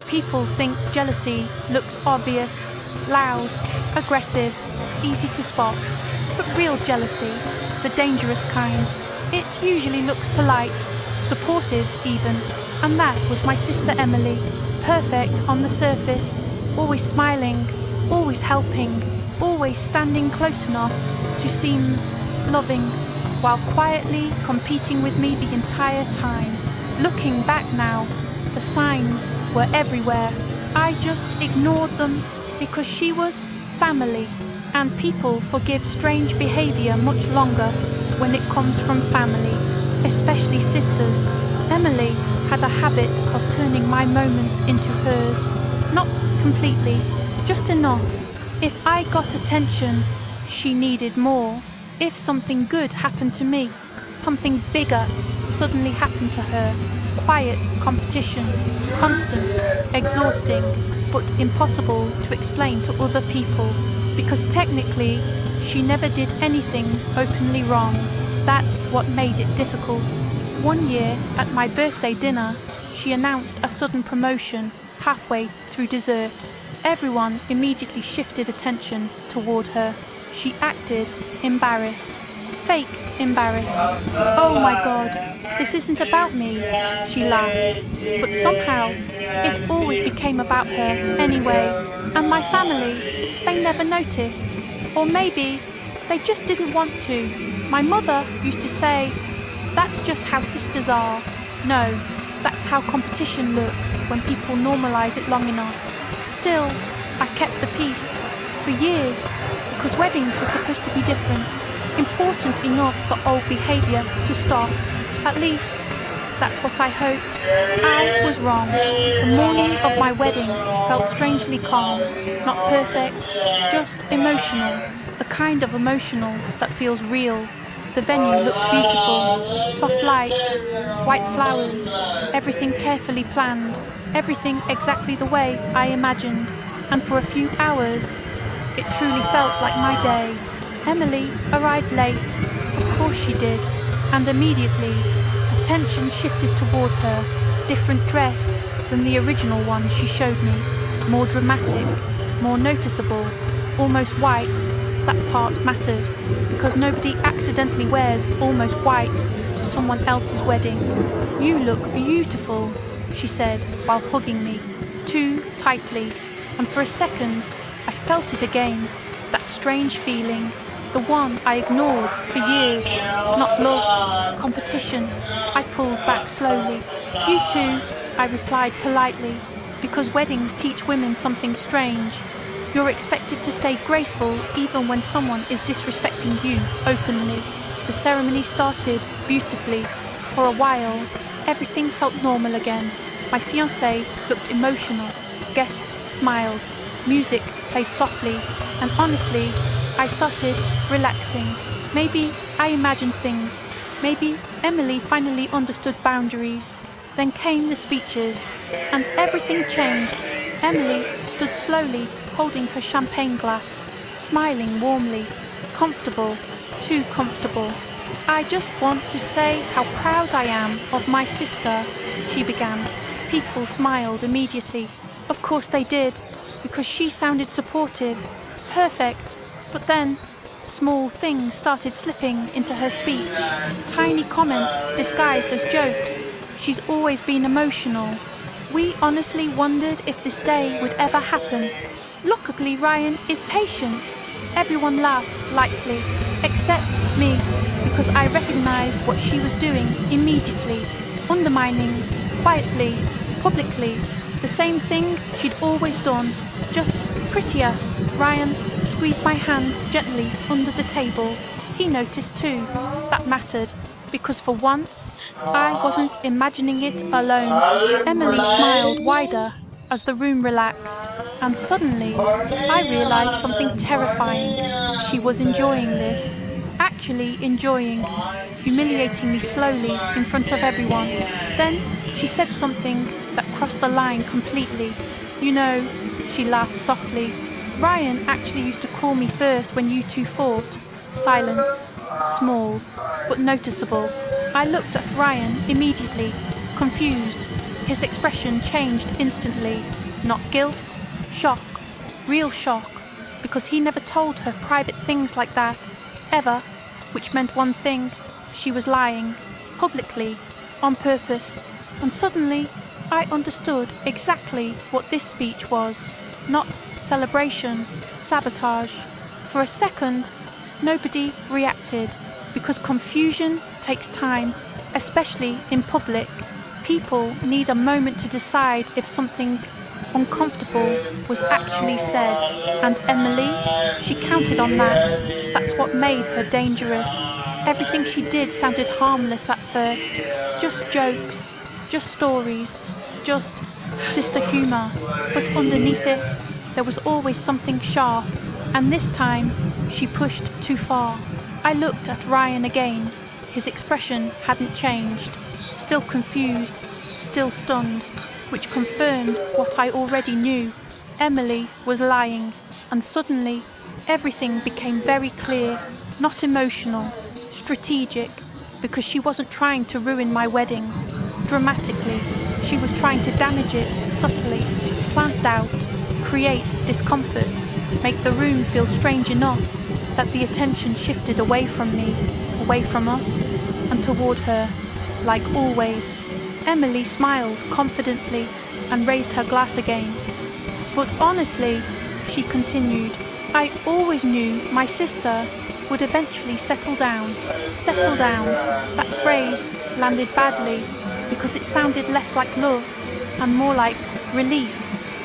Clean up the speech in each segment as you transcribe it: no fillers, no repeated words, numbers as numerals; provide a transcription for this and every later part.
People think jealousy looks obvious, loud, aggressive, easy to spot. But real jealousy, the dangerous kind, it usually looks polite, supportive even. And that was my sister Emily. Perfect on the surface, always smiling, always helping, always standing close enough to seem loving, while quietly competing with me the entire time. Looking back now, the signs were everywhere. I just ignored them because she was family, and people forgive strange behaviour much longer when it comes from family, especially sisters. Emily had a habit of turning my moments into hers. Not completely, just enough. If I got attention, she needed more. If something good happened to me, something bigger suddenly happened to her. Quiet competition, constant, exhausting, but impossible to explain to other people, because technically she never did anything openly wrong. That's what made it difficult. One year, at my birthday dinner, she announced a sudden promotion halfway through dessert. Everyone immediately shifted attention toward her. She acted embarrassed. Fake embarrassed. Oh my God, this isn't about me, she laughed. But somehow, it always became about her anyway. And my family, they never noticed. Or maybe they just didn't want to. My mother used to say, "That's just how sisters are." No, that's how competition looks when people normalise it long enough. Still, I kept the peace for years because weddings were supposed to be different, important enough for old behaviour to stop. At least, that's what I hoped. I was wrong. The morning of my wedding felt strangely calm, not perfect, just emotional, the kind of emotional that feels real. The venue looked beautiful, soft lights, white flowers, everything carefully planned, everything exactly the way I imagined. And for a few hours, it truly felt like my day. Emily arrived late, of course she did, and immediately, attention shifted toward her. Different dress than the original one she showed me, more dramatic, more noticeable, almost white. That part mattered, because nobody accidentally wears almost white to someone else's wedding. "You look beautiful," she said while hugging me, too tightly, and for a second I felt it again, that strange feeling, the one I ignored for years. Not love, competition. I pulled back slowly. "You too," I replied politely, because weddings teach women something strange. You're expected to stay graceful even when someone is disrespecting you openly. The ceremony started beautifully. For a while, everything felt normal again. My fiancé looked emotional. Guests smiled. Music played softly. And honestly, I started relaxing. Maybe I imagined things. Maybe Emily finally understood boundaries. Then came the speeches, and everything changed. Emily stood slowly, holding her champagne glass, smiling warmly, comfortable, too comfortable. "I just want to say how proud I am of my sister," she began. People smiled immediately. Of course they did, because she sounded supportive, perfect. But then, small things started slipping into her speech. Tiny comments disguised as jokes. "She's always been emotional. We honestly wondered if this day would ever happen. Luckily, Ryan is patient." Everyone laughed lightly, except me, because I recognized what she was doing immediately, undermining, quietly, publicly, the same thing she'd always done, just prettier. Ryan squeezed my hand gently under the table. He noticed too. That mattered, because for once, I wasn't imagining it alone. Emily smiled wider as the room relaxed, and suddenly I realized something terrifying. She was enjoying this, actually enjoying, humiliating me slowly in front of everyone. Then she said something that crossed the line completely. "You know," she laughed softly, "Ryan actually used to call me first when you two fought." Silence, small, but noticeable. I looked at Ryan immediately, confused. His expression changed instantly. Not guilt, shock, real shock, because he never told her private things like that, ever, which meant one thing: she was lying, publicly, on purpose. And suddenly, I understood exactly what this speech was. Not celebration, sabotage. For a second, nobody reacted, because confusion takes time, especially in public. People need a moment to decide if something uncomfortable was actually said, and Emily, she counted on that. That's what made her dangerous. Everything she did sounded harmless at first, just jokes, just stories, just sister humour, but underneath it, there was always something sharp, and this time, she pushed too far. I looked at Ryan again. His expression hadn't changed, still confused, still stunned, which confirmed what I already knew. Emily was lying, and suddenly everything became very clear, not emotional, strategic, because she wasn't trying to ruin my wedding. Dramatically, she was trying to damage it subtly, plant doubt, create discomfort, make the room feel strange enough that the attention shifted away from me, away from us, and toward her, like always. Emily smiled confidently and raised her glass again. But honestly, she continued, I always knew my sister would eventually settle down. Settle down. That phrase landed badly because it sounded less like love and more like relief.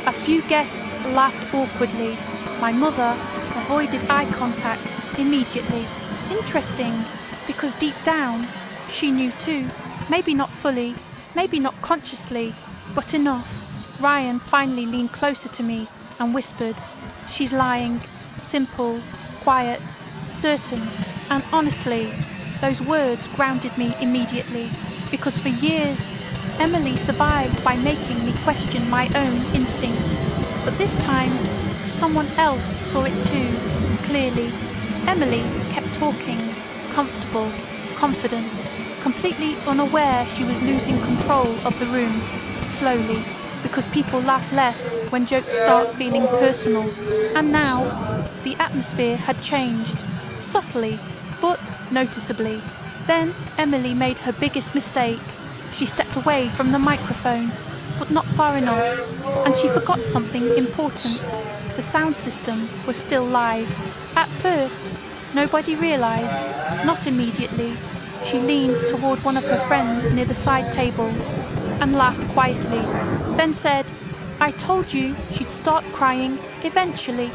A few guests laughed awkwardly. My mother avoided eye contact immediately. Interesting, because deep down, she knew too. Maybe not fully, maybe not consciously, but enough. Ryan finally leaned closer to me and whispered, she's lying. Simple, quiet, certain, and honestly, those words grounded me immediately, because for years, Emily survived by making me question my own instincts. But this time, someone else saw it too, clearly. Emily kept talking, comfortable, confident, completely unaware she was losing control of the room, slowly, because people laugh less when jokes start feeling personal. And now, the atmosphere had changed, subtly, but noticeably. Then Emily made her biggest mistake. She stepped away from the microphone, but not far enough, and she forgot something important. The sound system was still live. At first, nobody realised, not immediately. She leaned toward one of her friends near the side table and laughed quietly, then said, I told you she'd start crying eventually.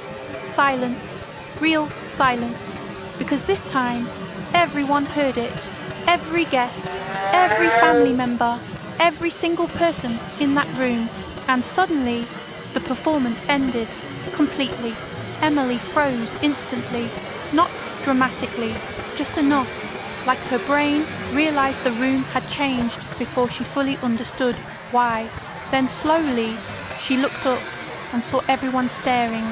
Silence, real silence, because this time everyone heard it. Every guest, every family member, every single person in that room. And suddenly, the performance ended completely. Emily froze instantly, not dramatically, just enough, like her brain realised the room had changed before she fully understood why. Then slowly, she looked up and saw everyone staring,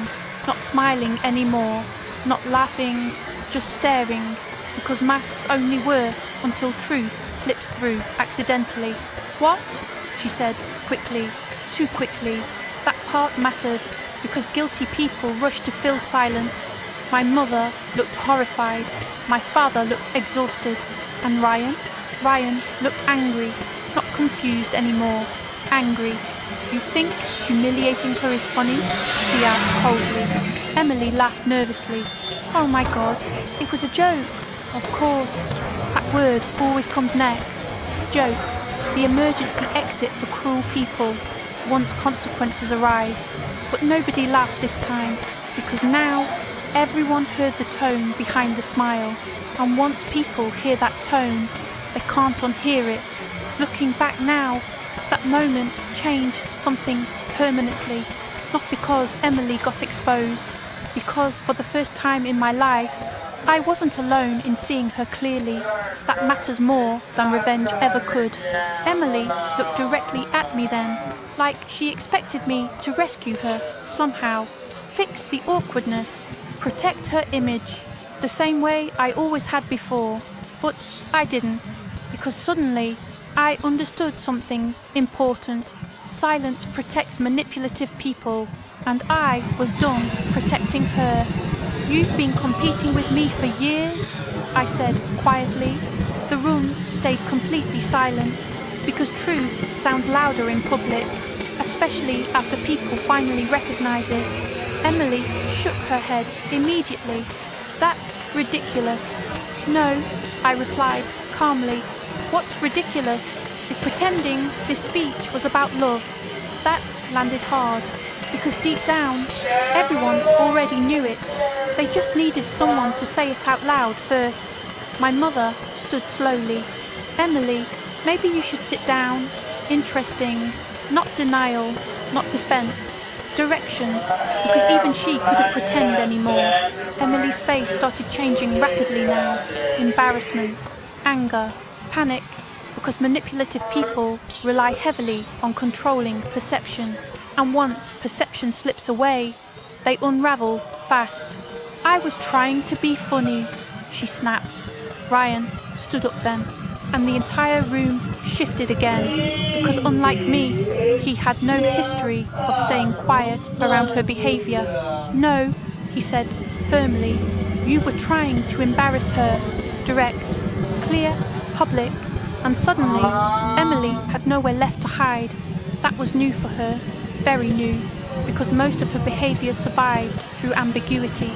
not smiling anymore, not laughing, just staring, because masks only work until truth slips through accidentally. What? She said, quickly, too quickly. That part mattered, because guilty people rushed to fill silence. My mother looked horrified. My father looked exhausted. And Ryan? Ryan looked angry, not confused anymore. Angry. You think humiliating her is funny? He asked coldly. Emily laughed nervously. Oh my God, it was a joke. Of course. That word always comes next. Joke. The emergency exit for cruel people, once consequences arrive. But nobody laughed this time, because now everyone heard the tone behind the smile. And once people hear that tone, they can't unhear it. Looking back now, that moment changed something permanently. Not because Emily got exposed, because for the first time in my life, I wasn't alone in seeing her clearly. That matters more than revenge ever could. Emily looked directly at me then, like she expected me to rescue her somehow, fix the awkwardness, protect her image, the same way I always had before. But I didn't, because suddenly I understood something important. Silence protects manipulative people, and I was done protecting her. You've been competing with me for years, I said quietly. The room stayed completely silent, because truth sounds louder in public, especially after people finally recognize it. Emily shook her head immediately. That's ridiculous. No, I replied calmly. What's ridiculous is pretending this speech was about love. That landed hard, because deep down, everyone already knew it. They just needed someone to say it out loud first. My mother stood slowly. Emily, maybe you should sit down. Interesting. Not denial, not defense. Direction, because even she couldn't pretend anymore. Emily's face started changing rapidly now. Embarrassment, anger, panic, because manipulative people rely heavily on controlling perception. And once perception slips away, they unravel fast. I was trying to be funny, she snapped. Ryan stood up then, and the entire room shifted again, because unlike me, he had no history of staying quiet around her behaviour. No, he said firmly, you were trying to embarrass her. Direct, clear, public, and suddenly Emily had nowhere left to hide. That was new for her, very new, because most of her behaviour survived through ambiguity.